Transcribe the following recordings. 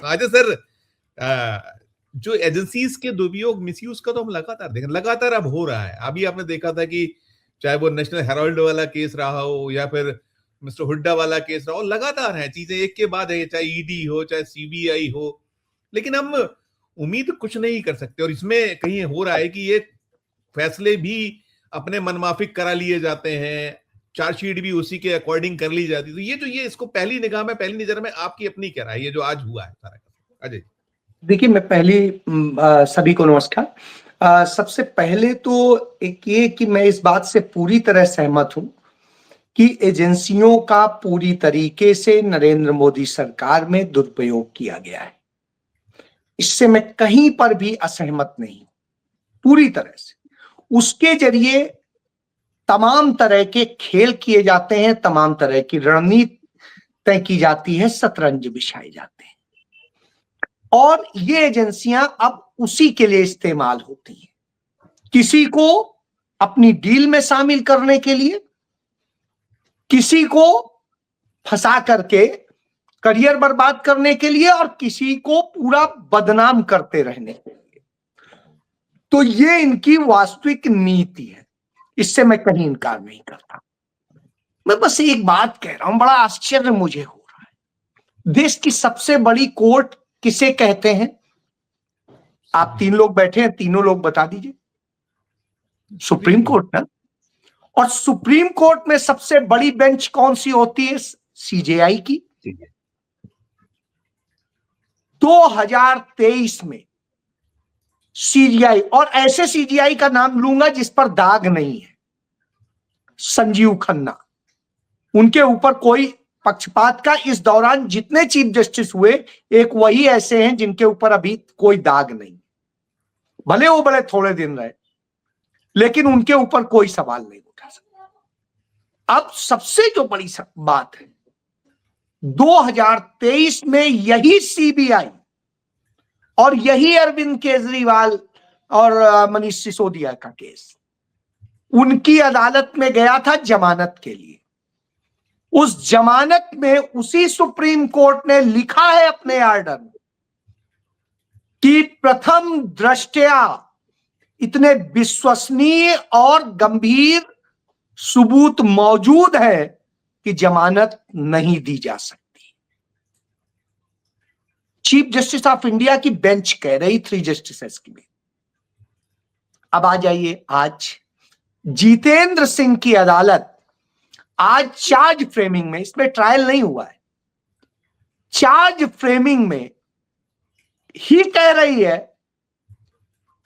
अच्छा सर, जो एजेंसीज के दुरुपयोग मिसयूज का तो हम लगातार देख, लगातार अब हो रहा है। अभी आपने देखा था कि चाहे वो नेशनल हेराल्ड वाला केस रहा हो या फिर मिस्टर हुड्डा वाला केस रहा हो, लगातार है चीजें एक के बाद है, चाहे ईडी हो चाहे सीबीआई हो। लेकिन हम उम्मीद कुछ नहीं कर सकते, और इसमें कहीं हो रहा है कि ये फैसले भी अपने मनमाफिक करा लिए जाते हैं, चार्जशीट भी उसी के अकॉर्डिंग कर ली जाती है। तो ये इसको पहली निगाह में, पहली नजर में आपकी अपनी क्या राय है, ये जो आज हुआ है सारा का? अजय देखिए, मैं सभी को नमस्कार। सबसे पहले तो एक ये कि मैं इस बात से पूरी तरह सहमत हूं कि एजेंसियों का पूरी तरीके से नरेंद्र मोदी सरकार में दुरुपयोग किया गया है। इससे मैं कहीं पर भी असहमत नहीं हूं, पूरी तरह से। उसके जरिए तमाम तरह के खेल किए जाते हैं, तमाम तरह की रणनीति तय की जाती है, शतरंज बिछाए जाते हैं, और ये एजेंसियां अब उसी के लिए इस्तेमाल होती हैं। किसी को अपनी डील में शामिल करने के लिए, किसी को फंसा करके करियर बर्बाद करने के लिए, और किसी को पूरा बदनाम करते रहने के लिए। तो ये इनकी वास्तविक नीति है, इससे मैं कहीं इनकार नहीं करता। मैं बस एक बात कह रहा हूं, बड़ा आश्चर्य मुझे हो रहा है। देश की सबसे बड़ी कोर्ट किसे कहते हैं? आप तीन लोग बैठे हैं, तीनों लोग बता दीजिए। सुप्रीम कोर्ट ना। और सुप्रीम कोर्ट में सबसे बड़ी बेंच कौन सी होती है? सीजेआई की। 2023 में सीजीआई, और ऐसे सीजीआई का नाम लूंगा जिस पर दाग नहीं है, संजीव खन्ना। उनके ऊपर कोई पक्षपात का, इस दौरान जितने चीफ जस्टिस हुए, एक वही ऐसे हैं जिनके ऊपर अभी कोई दाग नहीं। भले वो बड़े थोड़े दिन रहे, लेकिन उनके ऊपर कोई सवाल नहीं उठा सकता। अब सबसे जो बड़ी बात है, 2023 में यही सीबीआई और यही अरविंद केजरीवाल और मनीष सिसोदिया का केस उनकी अदालत में गया था जमानत के लिए। उस जमानत में उसी सुप्रीम कोर्ट ने लिखा है अपने आर्डर में कि प्रथम दृष्टया इतने विश्वसनीय और गंभीर सबूत मौजूद है कि जमानत नहीं दी जा सकती। चीफ जस्टिस ऑफ इंडिया की बेंच कह रही, 3 जस्टिसेस की बेंच। अब आ जाइए, आज जितेंद्र सिंह की अदालत आज चार्ज फ्रेमिंग में, इसमें ट्रायल नहीं हुआ है, चार्ज फ्रेमिंग में ही कह रही है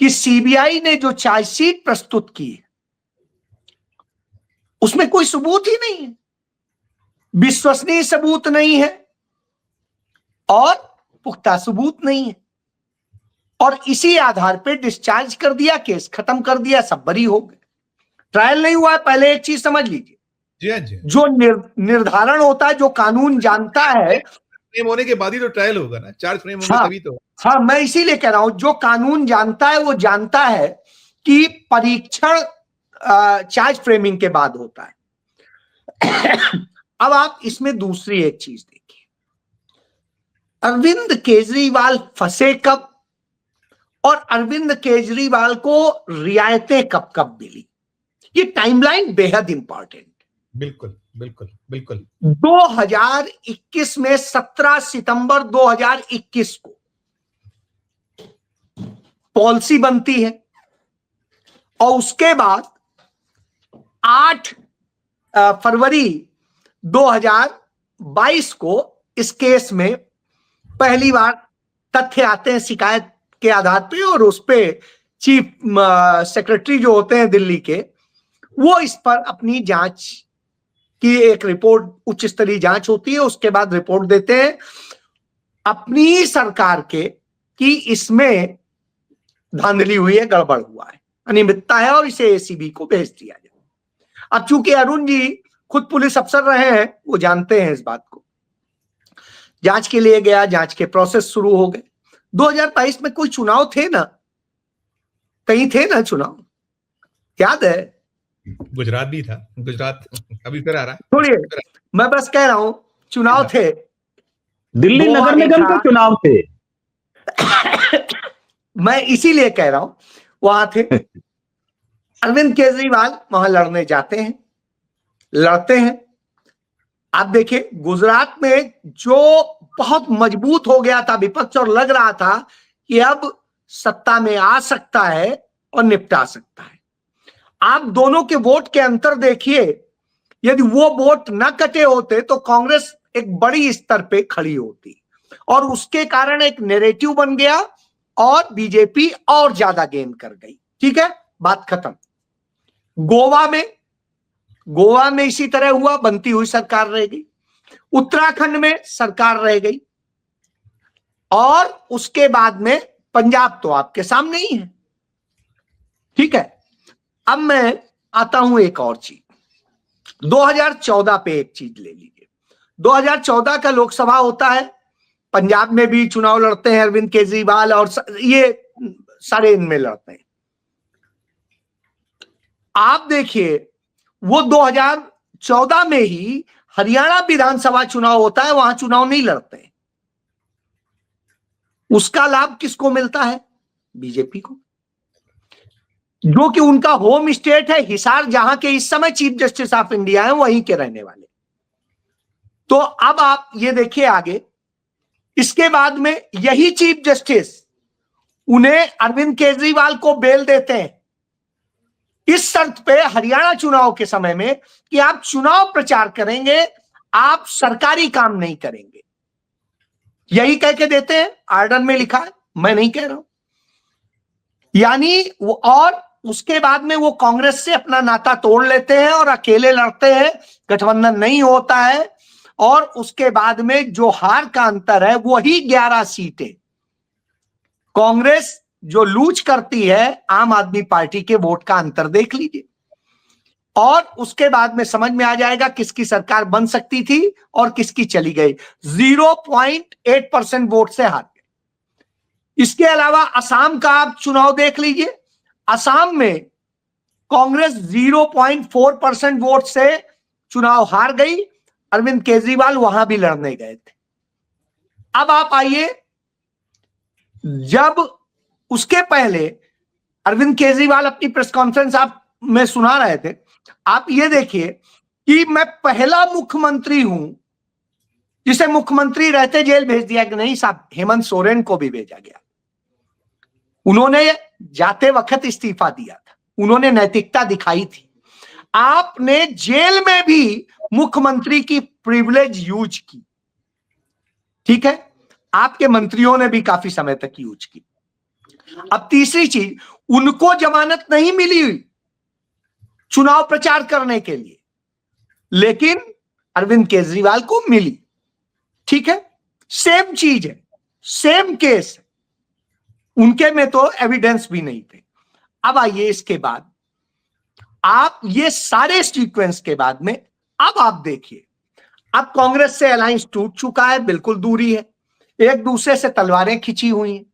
कि सीबीआई ने जो चार्जशीट प्रस्तुत की उसमें कोई सबूत ही नहीं है, विश्वसनीय सबूत नहीं है और पुख्ता सबूत नहीं है, और इसी आधार पे डिस्चार्ज कर दिया, केस खत्म कर दिया, सब बरी हो गए। ट्रायल नहीं हुआ है। पहले एक चीज समझ लीजिए, जो निर्धारण होता है, जो कानून जानता है, फ्रेम होने के बाद ही तो ट्रायल होगा ना, चार्ज फ्रेम होंगे तभी तो। हाँ, मैं इसीलिए कह रहा हूं, जो कानून जानता है वो जानता है कि परीक्षण चार्ज फ्रेमिंग के बाद होता है। अब आप इसमें दूसरी एक चीज देखिए, अरविंद केजरीवाल फंसे कब और अरविंद केजरीवाल को रियायतें कब कब मिली, ये टाइमलाइन बेहद इंपॉर्टेंट। बिल्कुल बिल्कुल बिल्कुल। 2021 में 17 सितंबर 2021 को पॉलिसी बनती है, और उसके बाद 8 फरवरी 2022 को इस केस में पहली बार तथ्य आते हैं शिकायत के आधार पे, और उस पे चीफ सेक्रेटरी जो होते हैं दिल्ली के, वो इस पर अपनी जांच की एक रिपोर्ट, उच्च स्तरीय जांच होती है, उसके बाद रिपोर्ट देते हैं अपनी सरकार के कि इसमें धांधली हुई है, गड़बड़ हुआ है, अनियमितता है, और इसे एसीबी को भेज दिया जाए। अब चूंकि अरुण जी खुद पुलिस अफसर रहे हैं, वो जानते हैं इस बात को। जांच के लिए गया, जांच के प्रोसेस शुरू हो गए। 2022 में कोई चुनाव थे ना, कहीं थे ना चुनाव, याद है? गुजरात भी था, गुजरात अभी फिर आ रहा है। छोड़िए, मैं बस कह रहा हूं चुनाव थे, दिल्ली गोवा नगर निगम देखा। के चुनाव थे। मैं इसीलिए कह रहा हूं, वहां थे। अरविंद केजरीवाल वहां लड़ने जाते हैं, लड़ते हैं। आप देखिए गुजरात में जो बहुत मजबूत हो गया था विपक्ष और लग रहा था कि अब सत्ता में आ सकता है और निपटा सकता है। आप दोनों के वोट के अंतर देखिए, यदि वो वोट न कटे होते तो कांग्रेस एक बड़ी स्तर पे खड़ी होती और उसके कारण एक नैरेटिव बन गया और बीजेपी और ज्यादा गेन कर गई। ठीक है, बात खत्म। गोवा में इसी तरह हुआ, बनती हुई सरकार रह गई। उत्तराखंड में सरकार रह गई और उसके बाद में पंजाब तो आपके सामने ही है। ठीक है, अब मैं आता हूं एक और चीज। 2014 पे एक चीज ले लीजिए। 2014 का लोकसभा होता है, पंजाब में भी चुनाव लड़ते हैं अरविंद केजरीवाल और ये सारे इनमें लड़ते हैं। आप देखिए वो 2014 में ही हरियाणा विधानसभा चुनाव होता है, वहां चुनाव नहीं लड़ते हैं। उसका लाभ किसको मिलता है? बीजेपी को, जो कि उनका होम स्टेट है हिसार, जहां के इस समय चीफ जस्टिस ऑफ इंडिया है, वहीं के रहने वाले। तो अब आप ये देखिए आगे, इसके बाद में यही चीफ जस्टिस उन्हें अरविंद केजरीवाल को बेल देते हैं इस शर्त पे हरियाणा चुनाव के समय में कि आप चुनाव प्रचार करेंगे, आप सरकारी काम नहीं करेंगे। यही कह के देते हैं, आर्डर में लिखा है, मैं नहीं कह रहा हूं। यानी वो, और उसके बाद में वो कांग्रेस से अपना नाता तोड़ लेते हैं और अकेले लड़ते हैं, गठबंधन नहीं होता है। और उसके बाद में जो हार का अंतर है वही 11 सीटें कांग्रेस जो लूज करती है आम आदमी पार्टी के वोट का अंतर देख लीजिए। और उसके बाद में समझ में आ जाएगा किसकी सरकार बन सकती थी और किसकी चली गई। 0.8% वोट से हार गए। इसके अलावा असम का आप चुनाव देख लीजिए, असम में कांग्रेस 0.4% वोट से चुनाव हार गई, अरविंद केजरीवाल वहां भी लड़ने गए थे। अब आप आइए, जब उसके पहले अरविंद केजरीवाल अपनी प्रेस कॉन्फ्रेंस आप में सुना रहे थे, आप ये देखिए कि मैं पहला मुख्यमंत्री हूं जिसे मुख्यमंत्री रहते जेल भेज दिया कि नहीं साहब, हेमंत सोरेन को भी भेजा गया। उन्होंने जाते वक्त इस्तीफा दिया था, उन्होंने नैतिकता दिखाई थी। आपने जेल में भी मुख्यमंत्री की प्रिविलेज यूज की, ठीक है, आपके मंत्रियों ने भी काफी समय तक यूज की। अब तीसरी चीज, उनको जमानत नहीं मिली हुई चुनाव प्रचार करने के लिए, लेकिन अरविंद केजरीवाल को मिली। ठीक है, सेम चीज है, सेम केस है, उनके में तो एविडेंस भी नहीं थे। अब आइए इसके बाद, आप ये सारे सीक्वेंस के बाद में अब आप देखिए, अब कांग्रेस से अलायंस टूट चुका है, बिल्कुल दूरी है, एक दूसरे से तलवारें खिंची हुई हैं।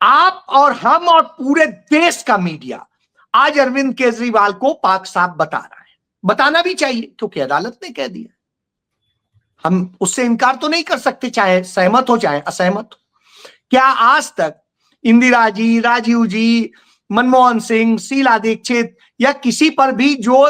आप और हम और पूरे देश का मीडिया आज अरविंद केजरीवाल को पाक साफ बता रहा है, बताना भी चाहिए क्योंकि अदालत ने कह दिया। हम उससे इनकार तो नहीं कर सकते, चाहे सहमत हो चाहे असहमत हो। क्या आज तक इंदिरा जी, राजीव जी, मनमोहन सिंह, शीला दीक्षित या किसी पर भी जो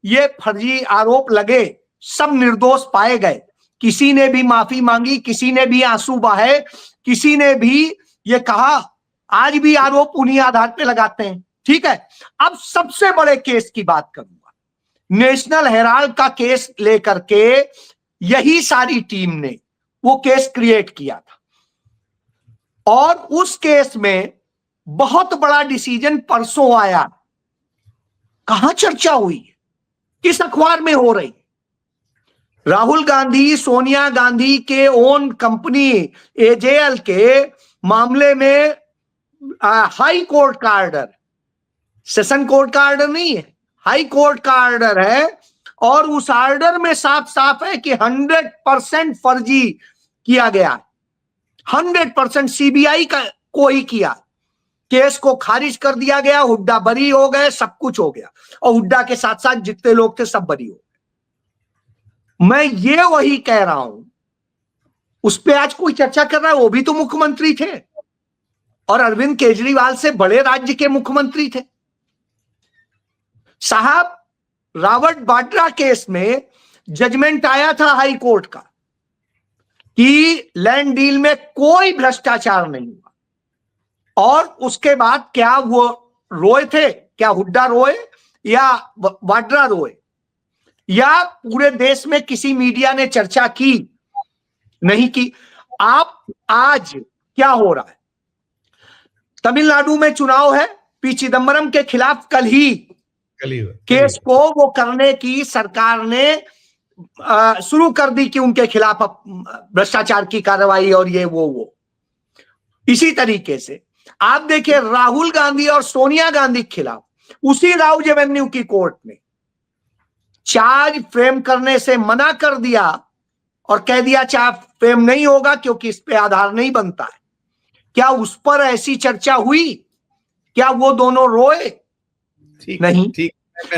ये फर्जी आरोप लगे सब निर्दोष पाए गए? किसी ने भी माफी मांगी, किसी ने भी आंसू बहाए, किसी ने भी ये कहा? आज भी आरोप उन्हीं आधार पे लगाते हैं। ठीक है, अब सबसे बड़े केस की बात करूंगा, नेशनल हेराल्ड का केस लेकर के यही सारी टीम ने वो केस क्रिएट किया था और उस केस में बहुत बड़ा डिसीजन परसों आया। कहां चर्चा हुई, किस अखबार में हो रही? राहुल गांधी, सोनिया गांधी के ओन कंपनी एजेएल के मामले में हाई कोर्ट का ऑर्डर, सेशन कोर्ट का ऑर्डर नहीं है, हाई कोर्ट का ऑर्डर है। और उस ऑर्डर में साफ साफ है कि 100% फर्जी किया गया, 100% सीबीआई का को ही किया। केस को खारिज कर दिया गया, हुड्डा बरी हो गए, सब कुछ हो गया और हुड्डा के साथ साथ जितने लोग थे सब बरी हो गए। मैं ये वही कह रहा हूं उस पे आज कोई चर्चा कर रहा है? वो भी तो मुख्यमंत्री थे और अरविंद केजरीवाल से बड़े राज्य के मुख्यमंत्री थे साहब। रॉबर्ट वाड्रा केस में जजमेंट आया था हाई कोर्ट का कि लैंड डील में कोई भ्रष्टाचार नहीं हुआ, और उसके बाद क्या वो रोए थे? क्या हुड्डा रोए या वाड्रा रोए, या पूरे देश में किसी मीडिया ने चर्चा की? नहीं की। आप आज क्या हो रहा है? तमिलनाडु में चुनाव है, पी चिदम्बरम के खिलाफ कल ही केस को वो करने की सरकार ने शुरू कर दी कि उनके खिलाफ भ्रष्टाचार की कार्रवाई और ये वो। इसी तरीके से आप देखिए राहुल गांधी और सोनिया गांधी के खिलाफ उसी राउज एवेन्यू की कोर्ट ने चार्ज फ्रेम करने से मना कर दिया और कह दिया चार्ज फ्रेम नहीं होगा क्योंकि इस पे आधार नहीं बनता है। क्या उस पर ऐसी चर्चा हुई? क्या वो दोनों रोए? नहीं।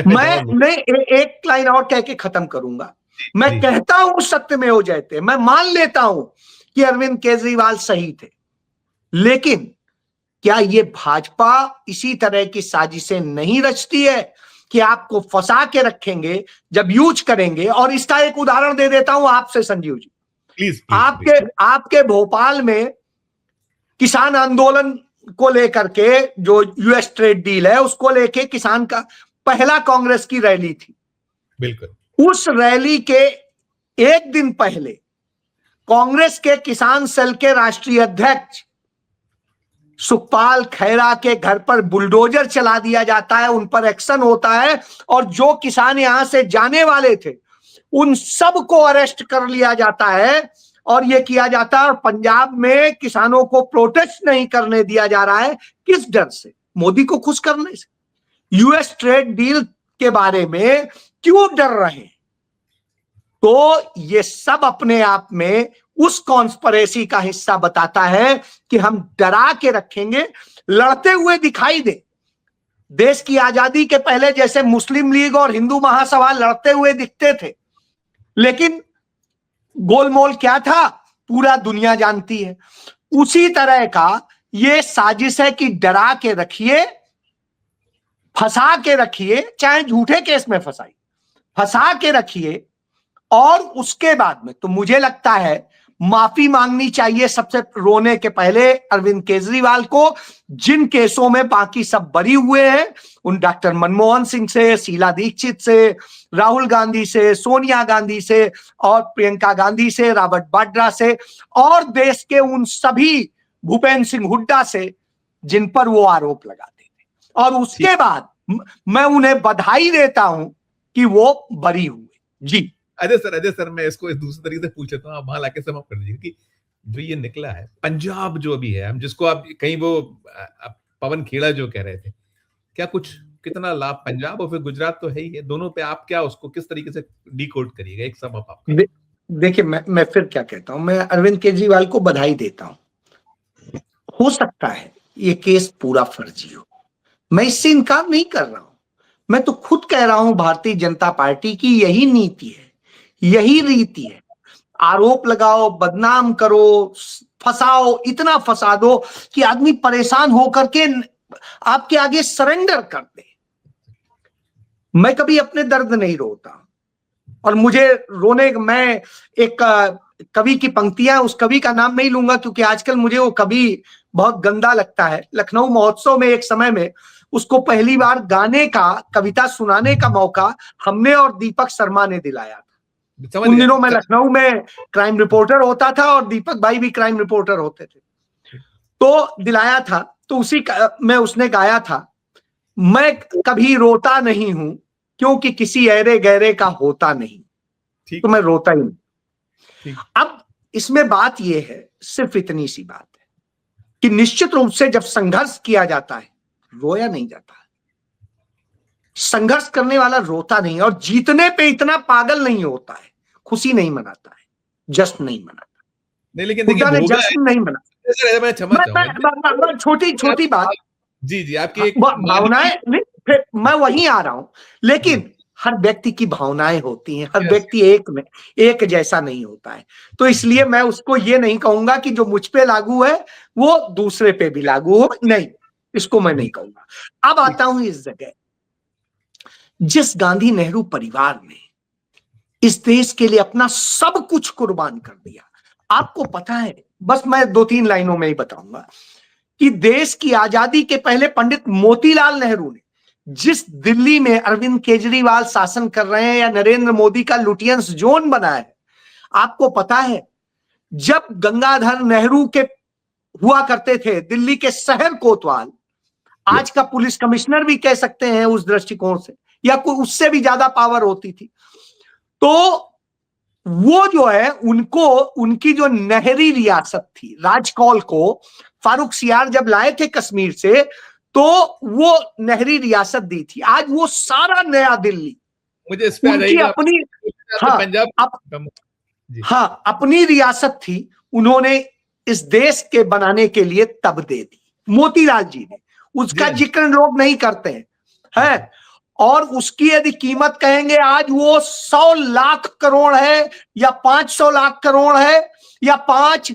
मैं एक लाइन और कह के खत्म करूंगा। मैं कहता हूं सत्य में हो जाते, मैं मान लेता हूं कि अरविंद केजरीवाल सही थे, लेकिन क्या ये भाजपा इसी तरह की साजिशें नहीं रचती है कि आपको फंसा के रखेंगे जब यूज करेंगे? और इसका एक उदाहरण दे देता हूं आपसे संजीव जी, प्लीज। आपके भोपाल में किसान आंदोलन को लेकर के जो यूएस ट्रेड डील है उसको लेके किसान का पहला कांग्रेस की रैली थी। बिल्कुल। उस रैली के एक दिन पहले कांग्रेस के किसान सेल के राष्ट्रीय अध्यक्ष सुखपाल खैरा के घर पर बुलडोजर चला दिया जाता है, उन पर एक्शन होता है और जो किसान यहां से जाने वाले थे उन सबको अरेस्ट कर लिया जाता है और यह किया जाता है। और पंजाब में किसानों को प्रोटेस्ट नहीं करने दिया जा रहा है। किस डर से? मोदी को खुश करने से। यूएस ट्रेड डील के बारे में क्यों डर रहे हैं? तो ये सब अपने आप में उस कॉन्स्पिरेसी का हिस्सा बताता है कि हम डरा के रखेंगे, लड़ते हुए दिखाई दे। देश की आजादी के पहले जैसे मुस्लिम लीग और हिंदू महासभा लड़ते हुए दिखते थे, लेकिन गोलमोल क्या था पूरा दुनिया जानती है। उसी तरह का ये साजिश है कि डरा के रखिए, फंसा के रखिए, चाहे झूठे केस में फंसा के रखिए, और उसके बाद में तो मुझे लगता है माफी मांगनी चाहिए सबसे रोने के पहले अरविंद केजरीवाल को, जिन केसों में बाकी सब बरी हुए हैं, उन डॉक्टर मनमोहन सिंह से, शीला दीक्षित से, राहुल गांधी से, सोनिया गांधी से और प्रियंका गांधी से, रॉबर्ट वाड्रा से, और देश के उन सभी भूपेंद्र सिंह हुड्डा से जिन पर वो आरोप लगाते थे। और उसके बाद मैं उन्हें बधाई देता हूं कि वो बरी हुए। जी अजय सर मैं इसको इस दूसरे तरीके से पूछ लेता हूँ, आप वहां लाके समाप्त कर दीजिए कि जो ये निकला है पंजाब जो अभी है, हम जिसको आप कहीं वो पवन खेड़ा जो कह रहे थे, क्या कुछ कितना लाभ पंजाब और फिर गुजरात तो है ही है, दोनों पे आप क्या उसको किस तरीके से डिकोड करिएगा? एक सम अप आपका। देखिए मैं फिर क्या कहता हूं, मैं अरविंद केजरीवाल को बधाई देता हूं। हो सकता है ये केस पूरा फर्जी हो, मैं इससे इनकार नहीं कर रहा हूं। मैं तो खुद कह रहा हूं भारतीय जनता पार्टी की यही नीति है, यही रीति है। आरोप लगाओ, बदनाम करो, फंसाओ, इतना फंसा दो कि आदमी परेशान होकर के आपके आगे सरेंडर कर दे। मैं कभी अपने दर्द नहीं रोता और मुझे रोने, मैं एक कवि की पंक्तियां, उस कवि का नाम नहीं लूंगा क्योंकि आजकल मुझे वो कवि बहुत गंदा लगता है। लखनऊ महोत्सव में एक समय में उसको पहली बार गाने का, कविता सुनाने का मौका हमने और दीपक शर्मा ने दिलाया था। उन दिनों मैं लखनऊ में क्राइम रिपोर्टर होता था और दीपक भाई भी क्राइम रिपोर्टर होते थे, तो दिलाया था। तो उसी में उसने गाया था, मैं कभी रोता नहीं हूं क्योंकि किसी ऐरे गहरे का होता नहीं, तो मैं रोता ही नहीं। अब इसमें बात यह है, सिर्फ इतनी सी बात है कि निश्चित रूप से जब संघर्ष किया जाता है रोया नहीं जाता। संघर्ष करने वाला रोता नहीं और जीतने पे इतना पागल नहीं होता है, खुशी नहीं मनाता है, जश्न नहीं मनाता। नहीं, लेकिन देखिए जश्न नहीं मनाता। छोटी बात, जी आपकी एक भावनाएं, मैं वहीं आ रहा हूं, लेकिन हर व्यक्ति की भावनाएं होती हैं, हर Yes. व्यक्ति एक जैसा नहीं होता है। तो इसलिए मैं उसको ये नहीं कहूंगा कि जो मुझ पे लागू है वो दूसरे पे भी लागू हो, नहीं, इसको मैं नहीं कहूंगा। अब आता हूं इस जगह, जिस गांधी नेहरू परिवार ने इस देश के लिए अपना सब कुछ कुर्बान कर दिया, आपको पता है, बस मैं 2-3 लाइनों में ही बताऊंगा कि देश की आजादी के पहले पंडित मोतीलाल नेहरू ने जिस दिल्ली में अरविंद केजरीवाल शासन कर रहे हैं या नरेंद्र मोदी का लुटियंस जोन बना है, आपको पता है जब गंगाधर नेहरू के हुआ करते थे दिल्ली के शहर कोतवाल, आज का पुलिस कमिश्नर भी कह सकते हैं उस दृष्टिकोण से, या कोई उससे भी ज्यादा पावर होती थी, तो वो जो है उनको उनकी जो नहरी रियासत थी, राजकौल को फारूक सियार जब लाए थे कश्मीर से, तो वो नहरी रियासत दी थी। आज वो सारा नया दिल्ली मुझे इस पे उनकी अपनी, हाँ, पंजाब अपनी रियासत थी, उन्होंने इस देश के बनाने के लिए तब दे दी, मोतीलाल जी ने। उसका जिक्र लोग नहीं करते हैं, और उसकी यदि कीमत कहेंगे आज वो 100 लाख करोड़ है या 500 लाख करोड़ है या 5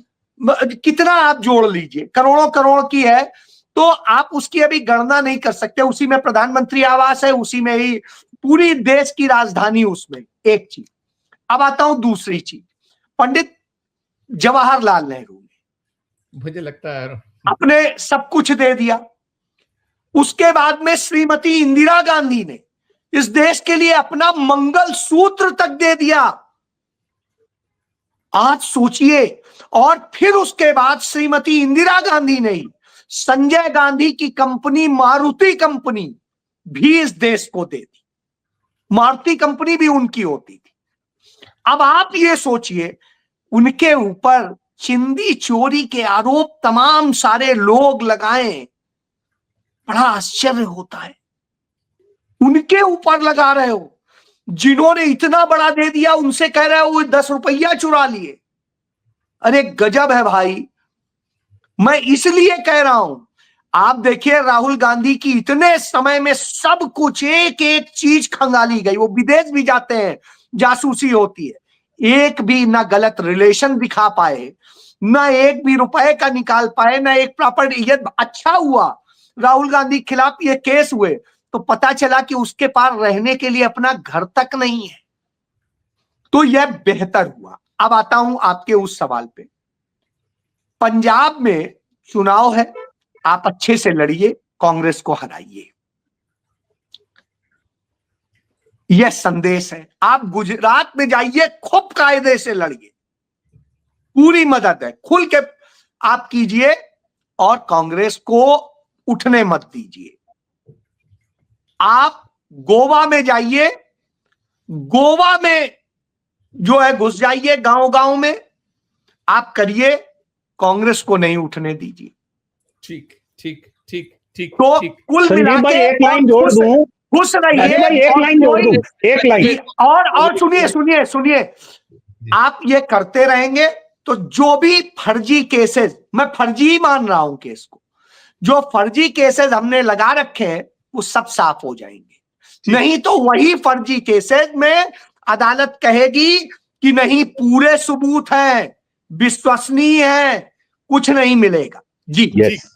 कितना आप जोड़ लीजिए, करोड़ों करोड़ की है, तो आप उसकी अभी गणना नहीं कर सकते। उसी में प्रधानमंत्री आवास है, उसी में ही पूरी देश की राजधानी, उसमें एक चीज। अब आता हूं दूसरी चीज, पंडित जवाहरलाल नेहरू ने, मुझे लगता है अपने सब कुछ दे दिया। उसके बाद में श्रीमती इंदिरा गांधी ने इस देश के लिए अपना मंगल सूत्र तक दे दिया, आज सोचिए। और फिर उसके बाद श्रीमती इंदिरा गांधी ने संजय गांधी की कंपनी मारुति कंपनी भी इस देश को दे दी, मारुति कंपनी भी उनकी होती थी। अब आप ये सोचिए, उनके ऊपर चिंदी चोरी के आरोप तमाम सारे लोग लगाए, बड़ा आश्चर्य होता है, उनके ऊपर लगा रहे हो, जिन्होंने इतना बड़ा दे दिया उनसे कह रहे हो 10 रुपया चुरा लिए। अरे गजब है भाई। मैं इसलिए कह रहा हूं, आप देखिए राहुल गांधी की इतने समय में सब कुछ एक एक चीज खंगाली गई, वो विदेश भी जाते हैं, जासूसी होती है, एक भी ना गलत रिलेशन दिखा पाए, ना एक भी रुपए का निकाल पाए, ना एक प्रॉपर्टी। ये अच्छा हुआ राहुल गांधी के खिलाफ ये केस हुए तो पता चला कि उसके पास रहने के लिए अपना घर तक नहीं है, तो यह बेहतर हुआ। अब आता हूं आपके उस सवाल पे, पंजाब में चुनाव है, आप अच्छे से लड़िए, कांग्रेस को हराइए, यह संदेश है। आप गुजरात में जाइए, खूब कायदे से लड़िए, पूरी मदद है, खुल के आप कीजिए और कांग्रेस को उठने मत दीजिए। आप गोवा में जाइए, गोवा में जो है घुस जाइए, गांव गांव में आप करिए, कांग्रेस को नहीं उठने दीजिए। ठीक ठीक ठीक ठीक। तो कुल मिला के एक लाइन जोड़ दूं, खुश रहिए, एक लाइन जोड़ दूं, एक लाइन और सुनिए, आप ये करते रहेंगे तो जो भी फर्जी केसेस, मैं फर्जी मान रहा हूं केस को, जो फर्जी केसेस हमने लगा रखे हैं वो सब साफ हो जाएंगे। नहीं तो वही फर्जी केसेस में अदालत कहेगी कि नहीं, पूरे सबूत हैं, विश्वसनीय है, कुछ नहीं मिलेगा। जी यस। जी